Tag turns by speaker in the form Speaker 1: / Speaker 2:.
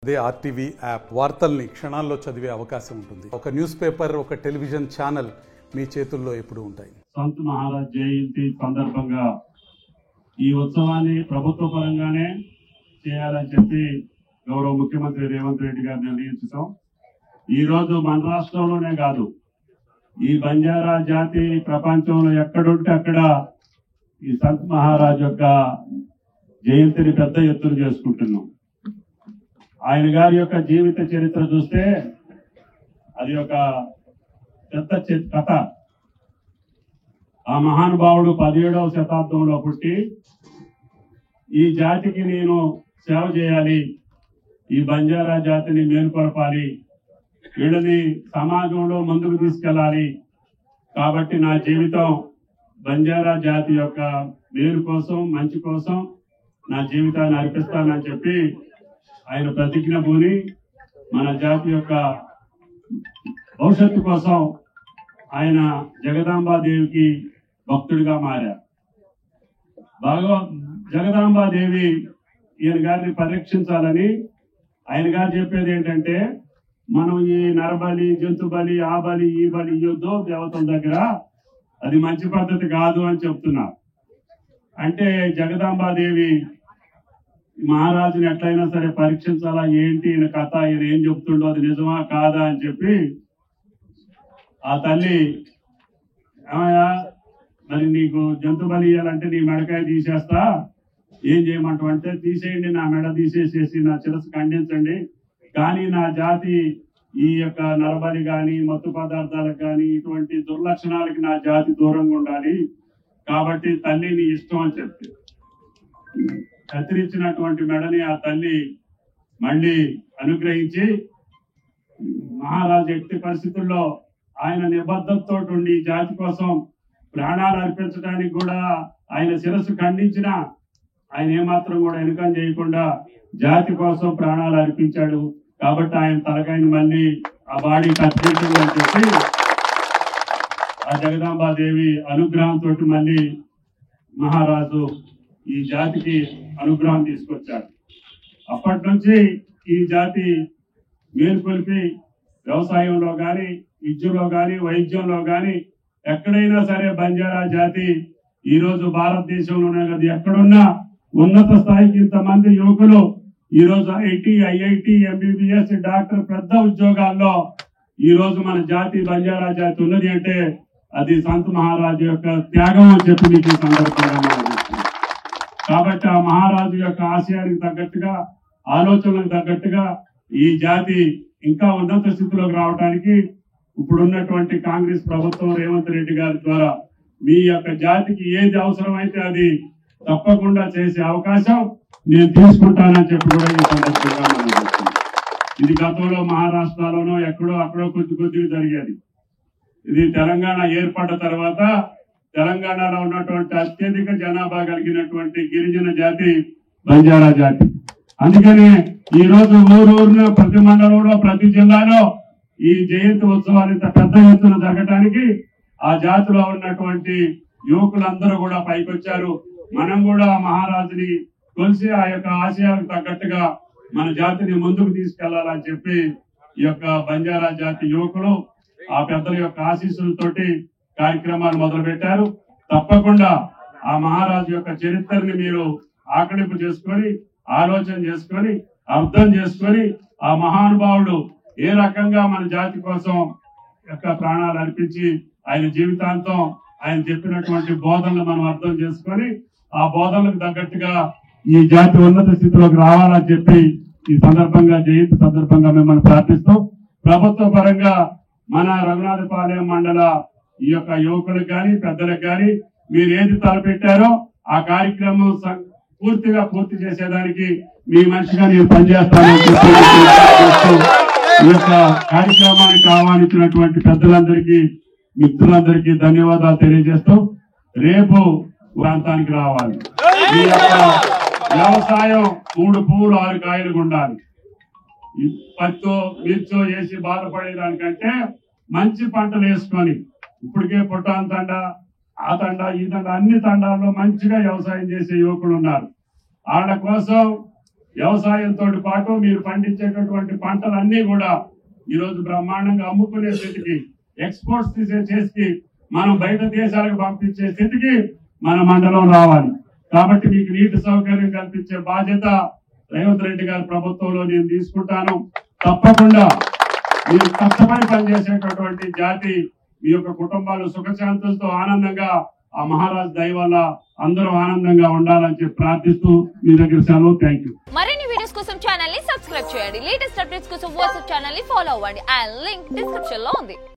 Speaker 1: అదే RTV app వార్తల్ని క్షణాల్లో చదివే అవకాశం ఉంటుంది. ఒక న్యూస్ పేపర్, ఒక టెలివిజన్ ఛానల్ మీ చేతుల్లో ఎప్పుడూ ఉంటాయి.
Speaker 2: సంత్ మహారాజ్ జయంతి సందర్భంగా ఈ ఉత్సవాన్ని ప్రభుత్వ పరంగానే చేయాలని చెప్పి గౌరవ ముఖ్యమంత్రి రేవంత్ రెడ్డి గారు నిర్ణయించడం. ఈ రోజు మన రాష్ట్రంలోనే కాదు, ఈ బంజారా జాతి ప్రపంచంలో ఎక్కడుంటే అక్కడ ఈ సంత్ మహారాజ్ యొక్క జయంతిని పెద్ద ఎత్తున చేసుకుంటున్నాం. ఆయన గారి యొక్క జీవిత చరిత్ర చూస్తే అది ఒక పెద్ద కథ. ఆ మహానుభావుడు 17వ శతాబ్దంలో పుట్టి ఈ జాతికి నేను సేవ చేయాలి, ఈ బంజారా జాతిని మేలుకొలపాలి, వీళ్ళని సమాజంలో ముందుకు తీసుకెళ్ళాలి, కాబట్టి నా జీవితం బంజారా జాతి యొక్క మేలు కోసం, మంచి కోసం నా జీవితాన్ని అర్పిస్తానని చెప్పి ఆయన ప్రతిజ్ఞ పూని మన జాతి యొక్క భవిష్యత్తు కోసం ఆయన జగదాంబాదేవికి భక్తుడిగా మారారు. జగదాంబాదేవి ఈయన గారిని పరీక్షించాలని ఆయన గారు చెప్పేది ఏంటంటే, మనం ఈ నరబలి, జంతు బలి, ఆ బలి, ఈ బలి ఇయ్యొద్దు దేవతల దగ్గర, అది మంచి పద్ధతి కాదు అని చెప్తున్నారు. అంటే జగదాంబాదేవి మహారాజుని ఎట్లయినా సరే పరీక్షించాలా, ఏంటి ఈయన కథ, ఈయన ఏం చెప్తుండో అది నిజమా కాదా అని చెప్పి ఆ తల్లి, ఏమయ్యా మరి నీకు జంతు బలి ఇయ్యాలంటే నీ మెడకాయ తీసేస్తా, ఏం చేయమంటావు అంటే, తీసేయండి, నా మెడ తీసేసేసి నా శిరస్సు ఖండించండి, కానీ నా జాతి ఈ యొక్క నరబలి కానీ, మత్తు పదార్థాలకు కానీ, ఇటువంటి దుర్లక్షణాలకి నా జాతి దూరంగా ఉండాలి, కాబట్టి తల్లి నీ ఇష్టం అని చెప్పి కత్తిరించినటువంటి మెడని ఆ తల్లి మళ్ళీ అనుగ్రహించి, మహారాజు ఎట్టి పరిస్థితుల్లో ఆయన నిబద్ధతతో ఉండి జాతి కోసం ప్రాణాలు అర్పించడానికి కూడా ఆయన శిరస్సు ఖండించిన ఆయన ఏమాత్రం కూడా వెనుకం చేయకుండా జాతి కోసం ప్రాణాలు అర్పించాడు, కాబట్టి ఆయన తలకాయని మళ్ళీ ఆ బాడీ కత్తిరించని చెప్పి ఆ జగదాంబాదేవి అనుగ్రహంతో మళ్ళీ మహారాజు ఈ జాతికి అనుగ్రహం తీసుకొచ్చాడు. అప్పటి నుంచి ఈ జాతి మేల్కొల్పి వ్యవసాయంలో కానీ, విద్యలో కానీ, వైద్యంలో కానీ ఎక్కడైనా సరే బంజారా జాతి ఈ రోజు భారతదేశంలోనే కదా ఎక్కడున్నా ఉన్నత స్థాయికి ఇంతమంది యువకులు ఈ రోజు ఐఐటి, ఎంబీబీఎస్, డాక్టర్ పెద్ద ఉద్యోగాల్లో ఈ రోజు మన జాతి బంజారా జాతి ఉన్నది అంటే అది సంత్ మహారాజు యొక్క త్యాగం అని చెప్పి మీకు ఈ సందర్భంగా. కాబట్టి ఆ మహారాజు యొక్క ఆశయానికి తగ్గట్టుగా, ఆలోచనలకు తగ్గట్టుగా ఈ జాతి ఇంకా ఉన్నత స్థితిలోకి రావడానికి ఇప్పుడున్నటువంటి కాంగ్రెస్ ప్రభుత్వం రేవంత్ రెడ్డి గారి ద్వారా మీ యొక్క జాతికి ఏది అవసరమైతే అది తప్పకుండా చేసే అవకాశం నేను తీసుకుంటానని చెప్పి కూడా ఈ సందర్భంగా మనం చెప్తున్నాం. ఇది గతంలో మహారాష్ట్రలోనో ఎక్కడో అక్కడో కొద్దిగా జరిగేది. ఇది తెలంగాణ ఏర్పడ్డ తర్వాత తెలంగాణలో ఉన్నటువంటి అత్యధిక జనాభా కలిగినటువంటి గిరిజన జాతి బంజారా జాతి. అందుకని ఈ రోజు ఊరూరున ప్రతి మండలంలో, ప్రతి జిల్లాలో ఈ జయంతి ఉత్సవాలు ఇంత పెద్ద ఎత్తున జరగటానికి ఆ జాతిలో ఉన్నటువంటి యువకులందరూ కూడా పైకొచ్చారు. మనం కూడా మహారాజుని కొలిసి ఆ యొక్క ఆశయాలకు తగ్గట్టుగా మన జాతిని ముందుకు తీసుకెళ్లాలని చెప్పి ఈ యొక్క బంజారా జాతి యువకులు ఆ పెద్దల యొక్క ఆశీస్సులతోటి కార్యక్రమాలు మొదలు పెట్టారు. తప్పకుండా ఆ మహారాజు యొక్క చరిత్రని మీరు ఆకలింపు చేసుకొని, ఆలోచన చేసుకొని, అర్థం చేసుకొని, ఆ మహానుభావుడు ఏ రకంగా మన జాతి కోసం యొక్క ప్రాణాలు అర్పించి ఆయన జీవితాంతం ఆయన చెప్పినటువంటి బోధనలు మనం అర్థం చేసుకొని ఆ బోధనలకు తగ్గట్టుగా ఈ జాతి ఉన్నత స్థితిలోకి రావాలని చెప్పి ఈ సందర్భంగా, జయంతి సందర్భంగా మిమ్మల్ని ప్రార్థిస్తూ, ప్రభుత్వ పరంగా మన రఘునాథపాలెం మండల ఈ యొక్క యువకులకు కానీ, పెద్దలకు కానీ మీరు ఏది తలపెట్టారో ఆ కార్యక్రమం పూర్తి చేసేదానికి మీ మనిషిగా నేను పనిచేస్తానని చెప్పి ఈ యొక్క కార్యక్రమానికి ఆహ్వానించినటువంటి పెద్దలందరికీ, మిత్రులందరికీ ధన్యవాదాలు తెలియజేస్తూ, రేపు ప్రాంతానికి రావాలి. ఈ యొక్క వ్యవసాయం 3 పువ్వులు 6 కాయలు ఉండాలి. పత్తో మిర్చో వేసి బాధపడేదానికంటే మంచి పంటలు వేసుకొని, ఇప్పటికే పుట్టాన్ తండ, ఆ తండ, ఈ తండ, అన్ని తండాల్లో మంచిగా వ్యవసాయం చేసే యువకులు ఉన్నారు. వాళ్ళ కోసం వ్యవసాయంతో పాటు మీరు పండించేటటువంటి పంటలన్నీ కూడా ఈరోజు బ్రహ్మాండంగా అమ్ముకునే స్థితికి, ఎక్స్పోర్ట్స్ చేసి మనం బయట దేశాలకు పంపించే స్థితికి మన మండలం రావాలి. కాబట్టి మీకు నీటి సౌకర్యం కల్పించే బాధ్యత రేవంత్ రెడ్డి గారి ప్రభుత్వంలో నేను తీసుకుంటాను. తప్పకుండా మీరు కష్టపడి పనిచేసేటటువంటి జాతి, మీ యొక్క కుటుంబాలు సుఖశాంతులతో ఆనందంగా ఆ మహారాజ్ దయ వల్ల అందరూ ఆనందంగా ఉండాలని చెప్పి ప్రార్థిస్తూ మీ దగ్గర సెలవు. Thank you.
Speaker 3: మరిన్ని వీడియోస్ కోసం ఛానల్ ని సబ్స్క్రైబ్ చేయండి. లేటెస్ట్ అప్డేట్స్ కోసం వాట్సాప్ ఛానల్ ని ఫాలో అవ్వండి. ఆ లింక్ డిస్క్రిప్షన్ లో ఉంది.